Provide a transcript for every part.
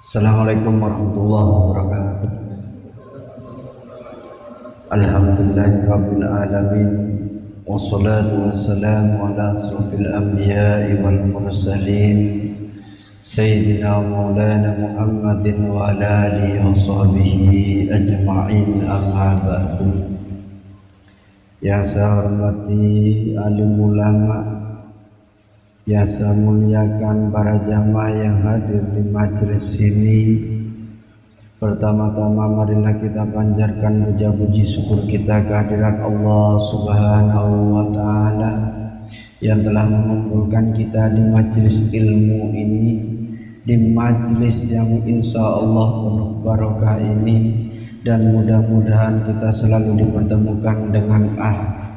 Assalamualaikum warahmatullahi wabarakatuh. Alhamdulillahirabbil alamin wassalatu wassalamu ala asrofil anbiya'i wal mursalin sayyidina maulana Muhammadin wa ala alihi wa sahbihi ajma'in, amma ba'du. Yang saya hormati alim ulama, yang saya muliakan para jamaah yang hadir di majelis ini. Pertama-tama marilah kita panjatkan puja-puji syukur kita kehadirat Allah Subhanahu wa taala yang telah mengumpulkan kita di majelis ilmu ini, di majelis yang insya Allah penuh barokah ini, dan mudah-mudahan kita selalu dipertemukan dengan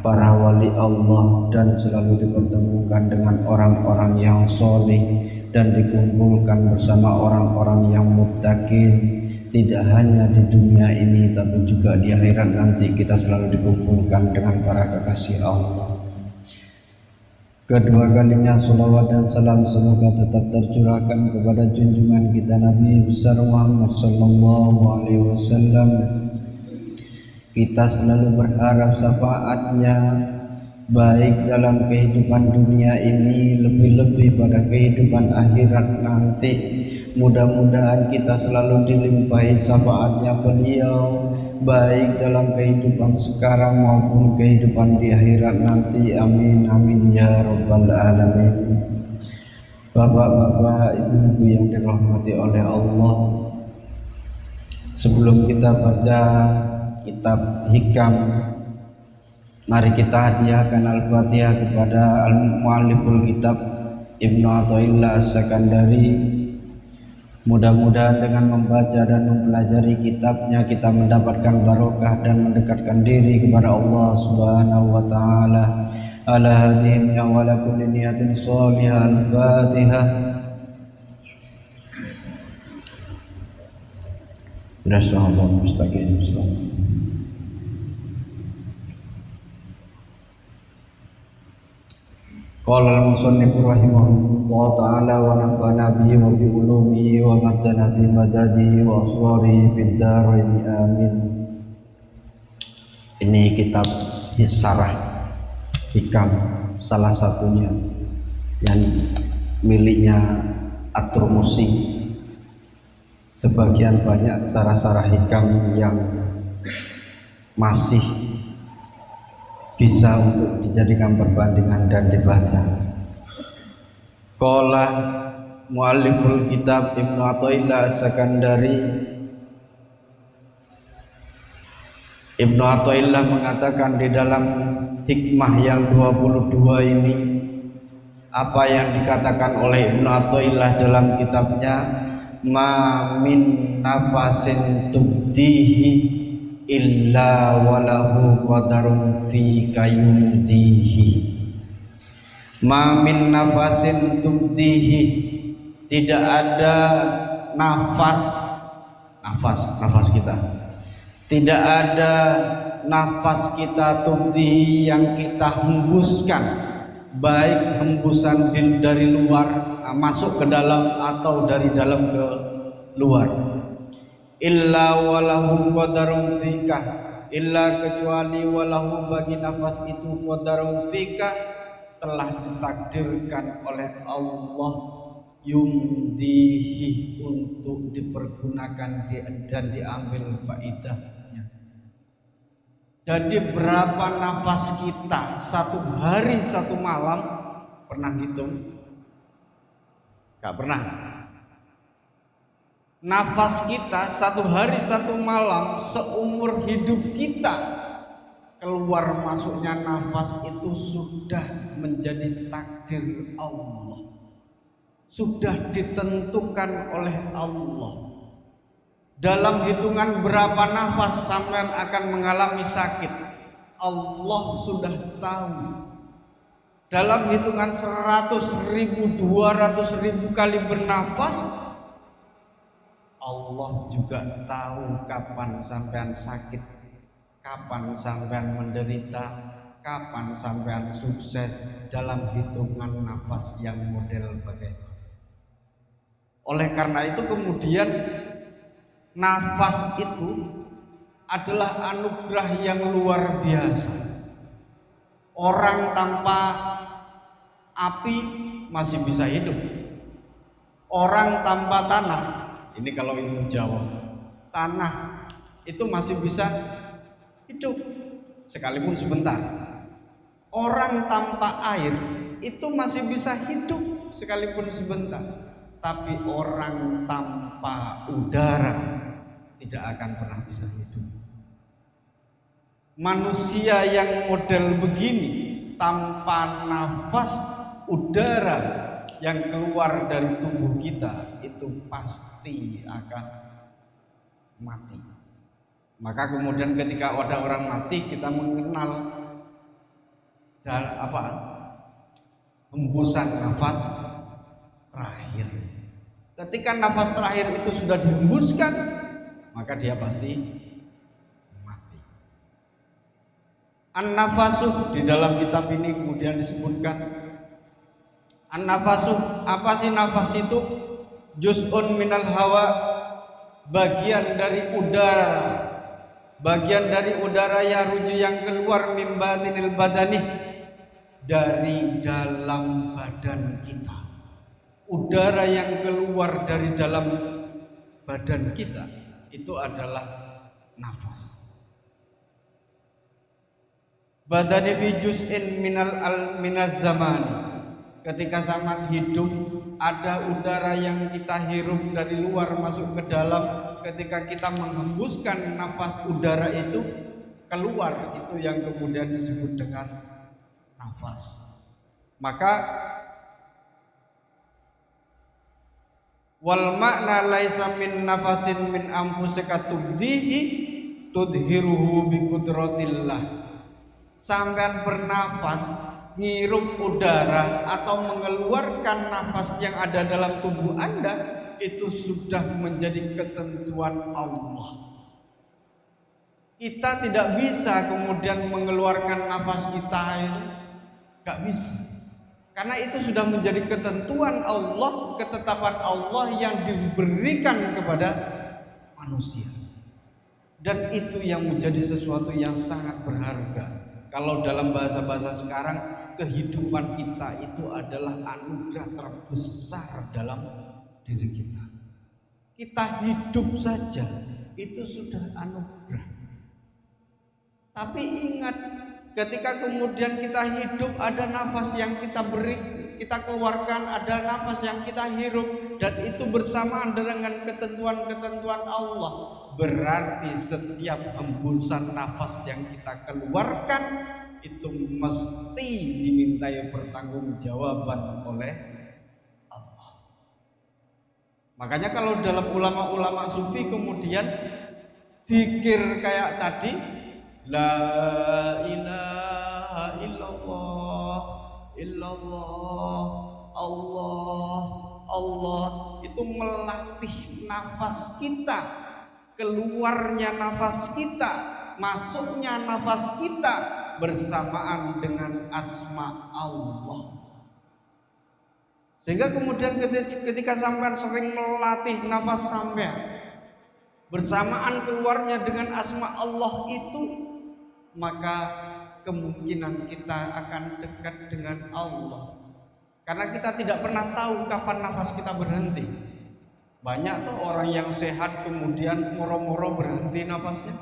para wali Allah dan selalu dipertemukan dengan orang-orang yang soleh dan dikumpulkan bersama orang-orang yang muttaqin, tidak hanya di dunia ini tapi juga di akhirat nanti kita selalu dikumpulkan dengan para kekasih Allah. Kedua kalinya salawat dan salam semoga tetap tercurahkan kepada junjungan kita Nabi besar Muhammad sallallahu alaihi wasallam. Kita selalu berharap syafaatnya baik dalam kehidupan dunia ini, lebih-lebih pada kehidupan akhirat nanti. Mudah-mudahan kita selalu dilimpahi syafaatnya beliau, baik dalam kehidupan sekarang maupun kehidupan di akhirat nanti. Amin amin ya rabbal alamin. Bapak-bapak, ibu-ibu yang dirahmati oleh Allah, sebelum kita baca kitab hikam, mari kita hadiahkan Al-Fatihah kepada al-mualliful kitab Ibnu Athaillah As-Sakandari. Mudah-mudahan dengan membaca dan mempelajari kitabnya kita mendapatkan barokah dan mendekatkan diri kepada Allah Subhanahu wa taala. Ala hadhihi wa ala kulli niyatin shalihah. Al-Fatihah. Bismillahirrahmanirrahim. Mustaqim. Qala al-musannif rahimahullah ta'ala wa nafa'ana bihi wa bi ulumihi wa matana bi madadihi wa asrarihi fid dharain amin. Ini kitab Syarah Hikam, salah satunya yang miliknya At-Tirmidzi. Sebagian banyak syarah-syarah hikam yang masih bisa untuk dijadikan perbandingan dan dibaca. Qala mualliful kitab Ibnu Athaillah As-Sakandari. Ibnu Athaillah mengatakan di dalam hikmah yang 22 ini, apa yang dikatakan oleh Ibnu Athaillah dalam kitabnya, ma min nafasin tubdihi illa walahu qadarun fi kayumdihi. Ma min nafasin tubdihi, tidak ada nafas kita, tidak ada nafas kita tubdihi yang kita hembuskan, baik hembusan dari luar masuk ke dalam atau dari dalam ke luar. Illa walahu qadarun fika, illa kecuali walahu bagi nafas itu qadarun fika, telah ditakdirkan oleh Allah yumdihi, untuk dipergunakan dan diambil faidahnya. Jadi berapa nafas kita satu hari satu malam? Pernah hitung? Gak pernah. Nafas kita satu hari satu malam seumur hidup kita, keluar masuknya nafas itu sudah menjadi takdir Allah, sudah ditentukan oleh Allah. Dalam hitungan berapa nafas sampean akan mengalami sakit, Allah sudah tahu. Dalam hitungan 100.000, 200.000 kali bernafas, Allah juga tahu kapan sampean sakit, kapan sampean menderita, kapan sampean sukses dalam hitungan nafas yang model bagaimana. Oleh karena itu kemudian nafas itu adalah anugerah yang luar biasa. Orang tanpa api masih bisa hidup. Orang tanpa tanah, ini kalau ilmu Jawa, tanah itu masih bisa hidup sekalipun sebentar. Orang tanpa air itu masih bisa hidup sekalipun sebentar. Tapi orang tanpa udara tidak akan pernah bisa hidup. Manusia yang model begini, tanpa nafas udara yang keluar dari tubuh kita, itu pasti akan mati. Maka kemudian ketika ada orang mati, kita mengenal dan hembusan nafas terakhir. Ketika nafas terakhir itu sudah dihembuskan, maka dia pasti mati. An-nafasuh di dalam kitab ini kemudian disebutkan an-nafasuh, apa sih nafas itu? Juz'un minal hawa, bagian dari udara, bagian dari udara yaruju yang keluar min batinil badani, dari dalam badan kita. Udara yang keluar dari dalam badan kita itu adalah nafas. Badani fi juz'in minaz zaman. Ketika zaman hidup, ada udara yang kita hirup dari luar masuk ke dalam. Ketika kita menghembuskan nafas, udara itu keluar, itu yang kemudian disebut dengan nafas. Maka wal makna laisa min nafasin min anfusika tubdihi tudhiruhu bi qudratillah. Sampean bernafas, ngirup udara atau mengeluarkan nafas yang ada dalam tubuh Anda, itu sudah menjadi ketentuan Allah. Kita tidak bisa kemudian mengeluarkan nafas kita, gak bisa. Karena itu sudah menjadi ketentuan Allah, ketetapan Allah yang diberikan kepada manusia. Dan itu yang menjadi sesuatu yang sangat berharga. Kalau dalam bahasa-bahasa sekarang, kehidupan kita itu adalah anugerah terbesar dalam diri kita. Kita hidup saja itu sudah anugerah. Tapi ingat, ketika kemudian kita hidup, ada nafas yang kita beri, kita keluarkan, ada nafas yang kita hirup, dan itu bersamaan dengan ketentuan-ketentuan Allah. Berarti setiap hembusan nafas yang kita keluarkan itu mesti dimintai pertanggungjawaban oleh Allah. Makanya kalau dalam ulama-ulama sufi kemudian zikir kayak tadi, la ilaha illallah, illallah, Allah, Allah, itu melatih nafas kita, keluarnya nafas kita, masuknya nafas kita bersamaan dengan asma Allah. Sehingga kemudian ketika sampean sering melatih nafas sampean bersamaan keluarnya dengan asma Allah itu, maka kemungkinan kita akan dekat dengan Allah. Karena kita tidak pernah tahu kapan nafas kita berhenti. Banyak tuh orang yang sehat kemudian moro-moro berhenti nafasnya.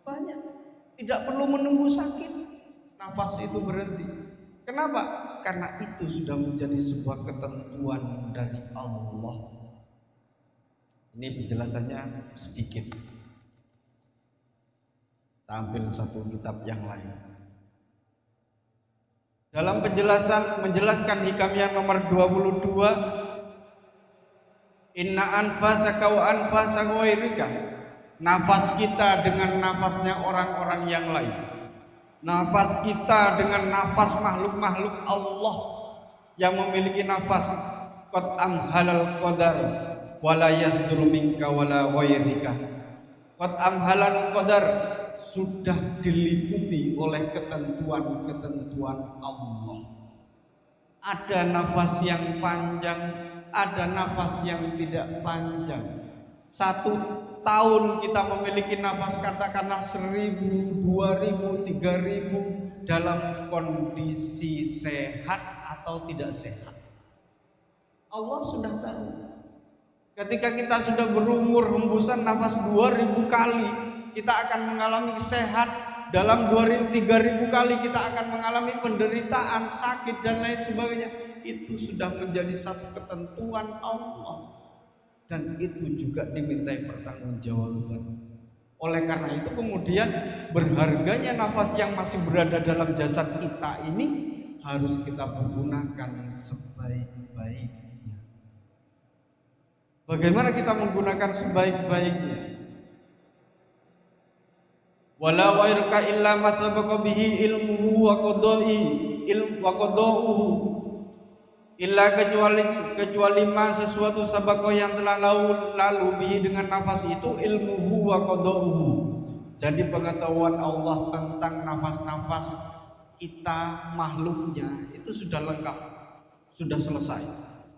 Banyak. Tidak perlu menunggu sakit, nafas itu berhenti. Kenapa? Karena itu sudah menjadi sebuah ketentuan dari Allah. Ini penjelasannya sedikit. Tampil satu kitab yang lain. Dalam menjelaskan hikamiah nomor 22, inna anfasaka wa anfasa ghairika. Nafas kita dengan nafasnya orang-orang yang lain. Nafas kita dengan nafas makhluk-makhluk Allah yang memiliki nafas. Qad amhalal qadar wala yasduru minka wala ghairika. Qad amhalal qadar, sudah diliputi oleh ketentuan-ketentuan Allah. Ada nafas yang panjang, ada nafas yang tidak panjang. 1 tahun kita memiliki nafas katakanlah 1000, 2000, 3000 dalam kondisi sehat atau tidak sehat. Allah sudah tahu. Ketika kita sudah berumur hembusan nafas 2000 kali, kita akan mengalami sehat. Dalam 2000, 3000 kali kita akan mengalami penderitaan, sakit dan lain sebagainya. Itu sudah menjadi satu ketentuan Allah. Dan itu juga dimintai pertanggungjawaban. Oleh karena itu kemudian berharganya nafas yang masih berada dalam jasad kita ini harus kita pergunakan sebaik-baiknya. Bagaimana kita menggunakan sebaik-baiknya? Wala wairka illa masabaqa bihi ilmuhu wa qada'uhu illa kecuali ma sesuatu sabaqo yang telah lalu bihi dengan nafas itu ilmuhu wa qada'uhu. Jadi pengetahuan Allah tentang nafas-nafas kita makhluknya itu sudah lengkap, sudah selesai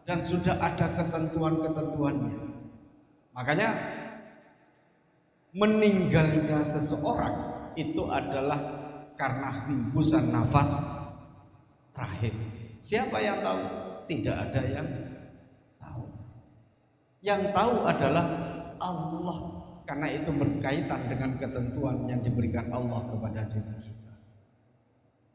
dan sudah ada ketentuan-ketentuannya. Makanya meninggalnya seseorang itu adalah karena hembusan nafas terakhir. Siapa yang tahu? Tidak ada yang tahu. Yang tahu adalah Allah, karena itu berkaitan dengan ketentuan yang diberikan Allah kepada diri kita.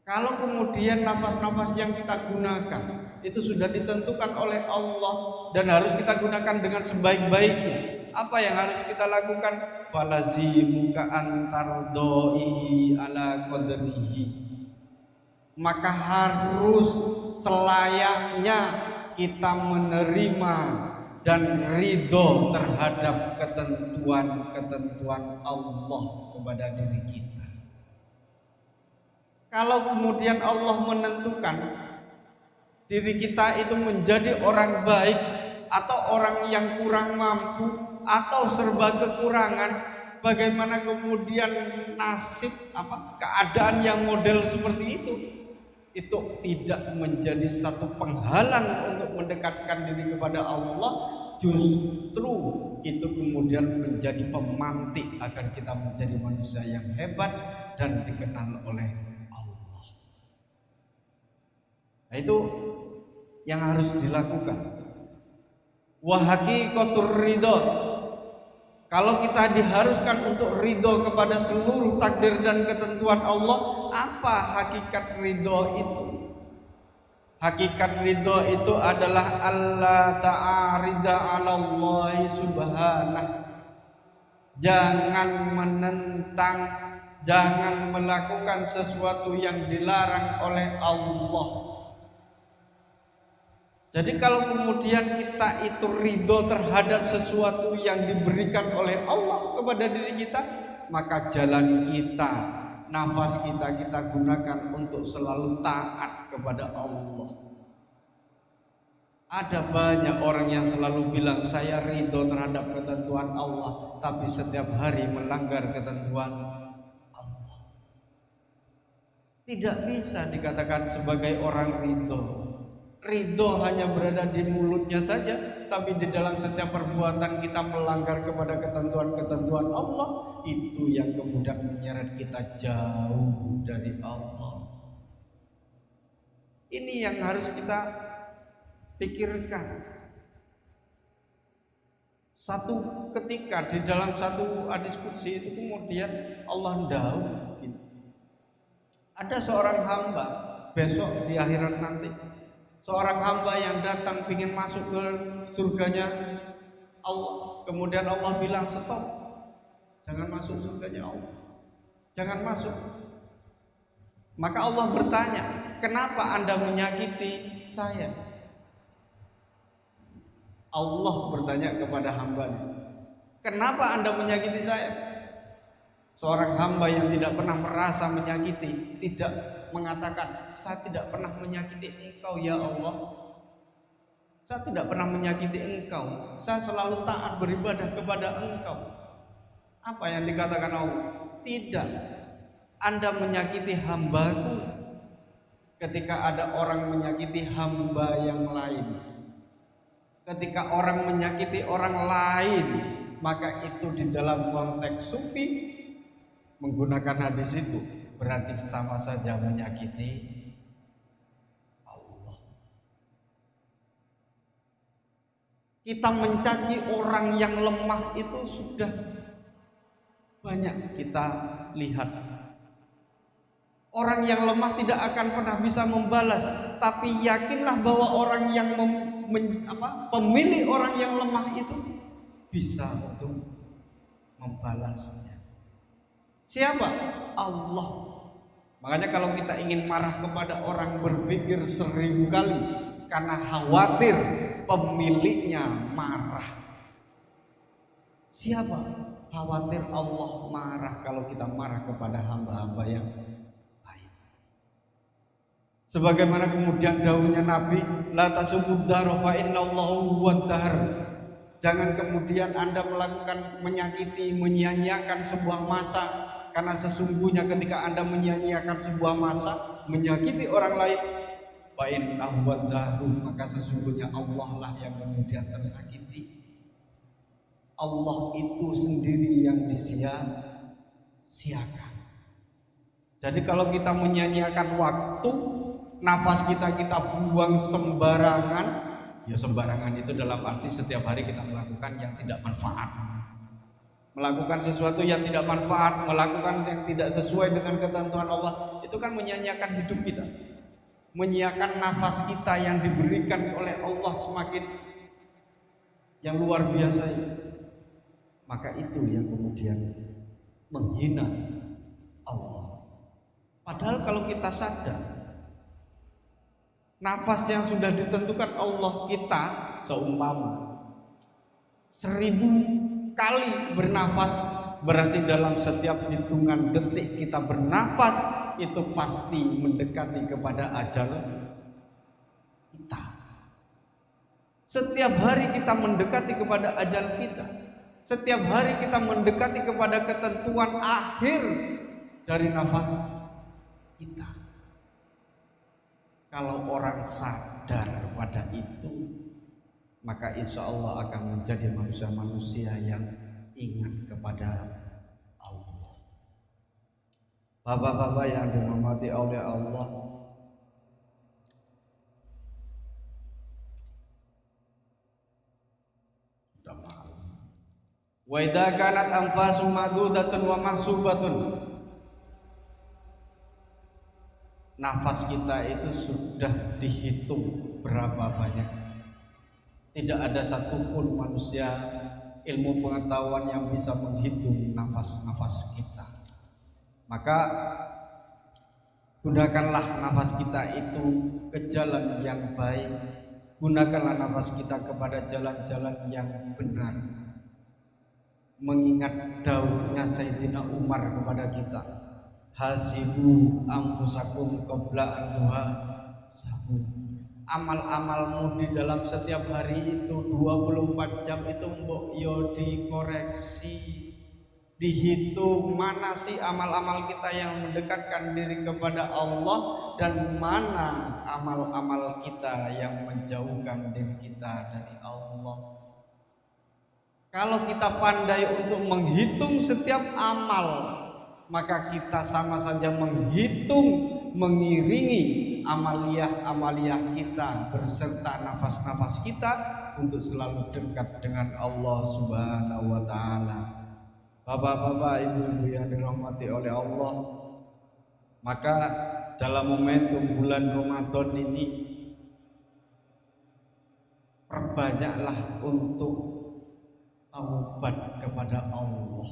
Kalau kemudian nafas-nafas yang kita gunakan itu sudah ditentukan oleh Allah dan harus kita gunakan dengan sebaik-baiknya, apa yang harus kita lakukan? Falazimuka antardoi ala qadrihi. Maka harus selayaknya kita menerima dan ridho terhadap ketentuan-ketentuan Allah kepada diri kita. Kalau kemudian Allah menentukan diri kita itu menjadi orang baik atau orang yang kurang mampu atau serba kekurangan, bagaimana kemudian nasib keadaan yang model seperti itu tidak menjadi satu penghalang untuk mendekatkan diri kepada Allah, justru itu kemudian menjadi pemantik agar kita menjadi manusia yang hebat dan dikenal oleh Allah. Nah, itu yang harus dilakukan. Wa haqiqatur ridho. Kalau kita diharuskan untuk ridho kepada seluruh takdir dan ketentuan Allah, apa hakikat ridho itu? Hakikat ridho itu adalah Allah ta'arida 'ala Allah subhanahu. Jangan menentang, jangan melakukan sesuatu yang dilarang oleh Allah. Jadi kalau kemudian kita itu ridho terhadap sesuatu yang diberikan oleh Allah kepada diri kita, maka jalan kita, nafas kita gunakan untuk selalu taat kepada Allah. Ada banyak orang yang selalu bilang saya ridho terhadap ketentuan Allah, tapi setiap hari melanggar ketentuan Allah. Tidak bisa dikatakan sebagai orang ridho. Ridho hanya berada di mulutnya saja, tapi di dalam setiap perbuatan kita melanggar kepada ketentuan-ketentuan Allah, itu yang kemudian menyeret kita jauh dari Allah. Ini yang harus kita pikirkan. Satu ketika di dalam satu diskusi itu kemudian Allah ndau ada seorang hamba besok di akhirat nanti, seorang hamba yang datang ingin masuk ke surganya Allah. Kemudian Allah bilang stop, jangan masuk surganya Allah, jangan masuk. Maka Allah bertanya, kenapa Anda menyakiti saya? Allah bertanya kepada hambanya, kenapa Anda menyakiti saya? Seorang hamba yang tidak pernah merasa menyakiti tidak mengatakan, saya tidak pernah menyakiti engkau ya Allah, saya tidak pernah menyakiti engkau, saya selalu taat beribadah kepada engkau. Apa yang dikatakan Allah? Tidak, Anda menyakiti hambaku ketika ada orang menyakiti hamba yang lain. ketika orang menyakiti orang lain, maka itu di dalam konteks sufi menggunakan hadis itu berarti sama saja menyakiti Allah. Kita mencaci orang yang lemah itu sudah banyak kita lihat. Orang yang lemah tidak akan pernah bisa membalas, tapi yakinlah bahwa orang yang pemilik orang yang lemah itu bisa untuk membalasnya. Siapa? Allah. Makanya kalau kita ingin marah kepada orang, berpikir 1000 kali, karena khawatir pemiliknya marah. Siapa? Khawatir Allah marah kalau kita marah kepada hamba-hamba yang baik. Sebagaimana kemudian dawuhnya Nabi, la tasubud dar fa innallahu huwad dar. Jangan kemudian Anda melakukan menyakiti, menyia-nyiakan sebuah masa, karena sesungguhnya ketika Anda menyia-nyiakan sebuah masa, menyakiti orang lain, fa innahu huwad dar, maka sesungguhnya Allah lah yang kemudian tersakiti. Allah itu sendiri yang disia-siakan. Jadi kalau kita menyia-nyiakan waktu, nafas kita buang sembarangan, ya sembarangan itu dalam arti setiap hari kita melakukan yang tidak manfaat, melakukan sesuatu yang tidak manfaat, melakukan yang tidak sesuai dengan ketentuan Allah, itu kan menyia-nyiakan hidup kita, menyia-nyiakan nafas kita yang diberikan oleh Allah semakin yang luar biasa itu. Maka itu yang kemudian menghina Allah. Padahal kalau kita sadar, nafas yang sudah ditentukan Allah kita, seumpama 1000 kali bernafas, berarti dalam setiap hitungan detik kita bernafas itu pasti mendekati kepada ajal kita. Setiap hari kita mendekati kepada ajal kita. Setiap hari kita mendekati kepada ketentuan akhir dari nafas kita. Kalau orang sadar pada itu, maka insya Allah akan menjadi manusia-manusia yang ingat kepada Allah. Bapak-bapak yang dirahmati oleh Allah, wa idza kanat anfasu madudatun wa mahsubatun, nafas kita itu sudah dihitung berapa banyak. Tidak ada satupun manusia ilmu pengetahuan yang bisa menghitung nafas-nafas kita. Maka gunakanlah nafas kita itu ke jalan yang baik. Gunakanlah nafas kita kepada jalan-jalan yang benar. Mengingat daunnya Sayyidina Umar kepada kita, hasibu anfusakum qabla an tuhasabu. Amal-amalmu di dalam setiap hari itu 24 jam itu mbok yo dikoreksi, dihitung mana sih amal-amal kita yang mendekatkan diri kepada Allah dan mana amal-amal kita yang menjauhkan diri kita dari Allah. Kalau kita pandai untuk menghitung setiap amal, maka kita sama saja menghitung, mengiringi amaliyah-amaliyah kita berserta nafas-nafas kita untuk selalu dekat dengan Allah Subhanahu wa taala. Bapak-bapak, ibu-ibu yang dirahmati oleh Allah, maka dalam momentum bulan Ramadan ini perbanyaklah untuk taubat kepada Allah.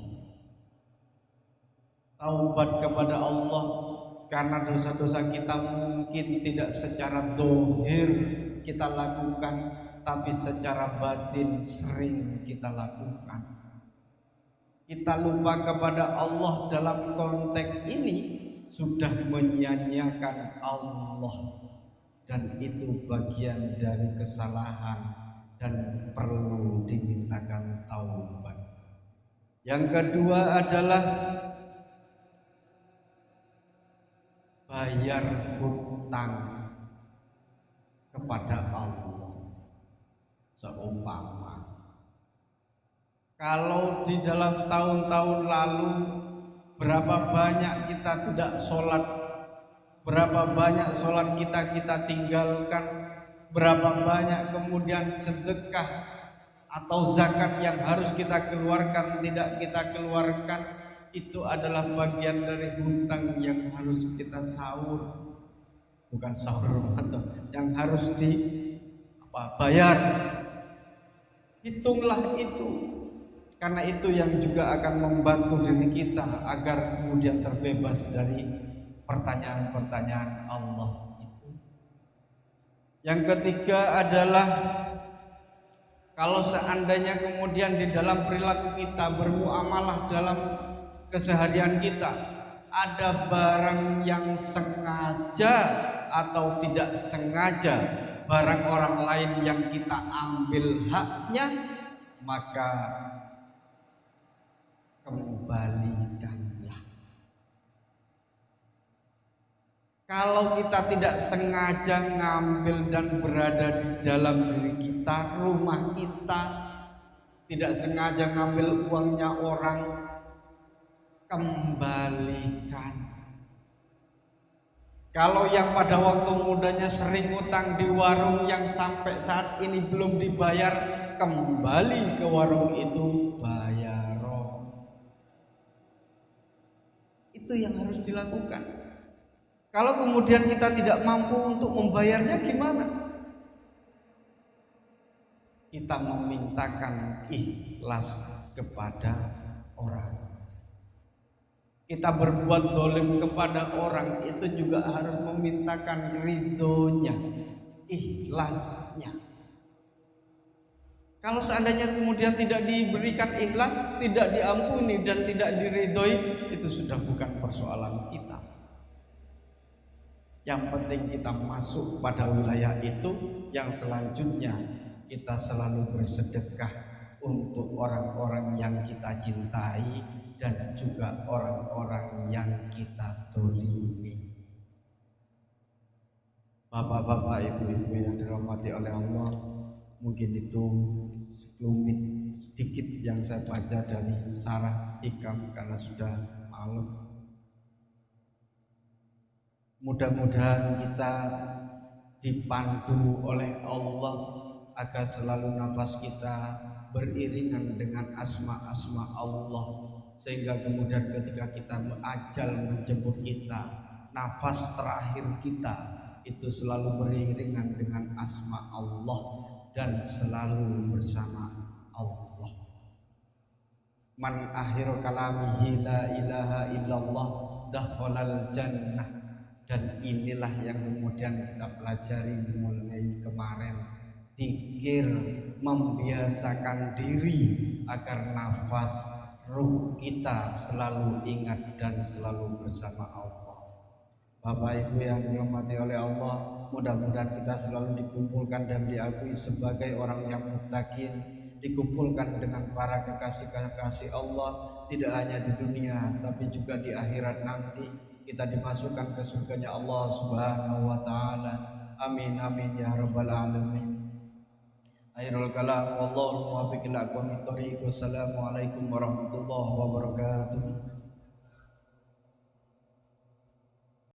Taubat kepada Allah, karena dosa-dosa kita mungkin tidak secara dohir kita lakukan, tapi secara batin sering kita lakukan. Kita lupa kepada Allah dalam konteks ini sudah menyia-nyiakan Allah, dan itu bagian dari kesalahan dan perlu dimintakan taubat. Yang kedua adalah bayar hutang kepada Allah. Seumpama kalau di dalam tahun-tahun lalu berapa banyak kita tidak sholat, berapa banyak sholat kita tinggalkan, berapa banyak kemudian sedekah atau zakat yang harus kita keluarkan tidak kita keluarkan, itu adalah bagian dari hutang yang harus kita sahur, bukan sahur atau yang harus bayar. Hitunglah itu. Karena itu yang juga akan membantu diri kita agar kemudian terbebas dari pertanyaan-pertanyaan Allah itu. Yang ketiga adalah kalau seandainya kemudian di dalam perilaku kita, bermuamalah dalam keseharian kita, ada barang yang sengaja atau tidak sengaja, barang orang lain yang kita ambil haknya, maka kembalikanlah. Kalau kita tidak sengaja ngambil dan berada di dalam diri kita, rumah kita, tidak sengaja ngambil uangnya orang, kembalikan. Kalau yang pada waktu mudanya sering utang di warung yang sampai saat ini belum dibayar, kembali ke warung itu, bayar. Itu yang harus dilakukan. Kalau kemudian kita tidak mampu untuk membayarnya, gimana? Kita memintakan ikhlas kepada orang. Kita berbuat zalim kepada orang, itu juga harus memintakan ridhonya, ikhlasnya. Kalau seandainya kemudian tidak diberikan ikhlas, tidak diampuni dan tidak diridhoi, itu sudah bukan persoalan kita. Yang penting kita masuk pada wilayah itu. Yang selanjutnya kita selalu bersedekah untuk orang-orang yang kita cintai dan juga orang-orang yang kita zalimi. Bapak-bapak, ibu-ibu yang dirahmati oleh Allah, mungkin itu sekelumit sedikit yang saya baca dari Sarah Hikam karena sudah malam. Mudah-mudahan kita dipandu oleh Allah agar selalu nafas kita beriringan dengan asma-asma Allah, sehingga kemudian ketika kita ajal menjemput kita, nafas terakhir kita itu selalu beriringan dengan asma Allah dan selalu bersama Allah. Man akhir kalamihi la ilaha illallah dakhalal jannah. Dan inilah yang kemudian kita pelajari mulai kemarin. Zikir, membiasakan diri agar nafas ruh kita selalu ingat dan selalu bersama Allah. Bapak Ibu yang dirahmati oleh Allah, mudah-mudahan kita selalu dikumpulkan dan diakui sebagai orang yang muttaqin, dikumpulkan dengan para kekasih-kekasih Allah, tidak hanya di dunia tapi juga di akhirat nanti. Kita dimasukkan ke surganya Allah Subhanahu wa taala. Amin amin ya rabbal alamin. Akhirul kalam wallahu muwaffiq ila aqwamit thoriq. Wassalamualaikum warahmatullahi wabarakatuh.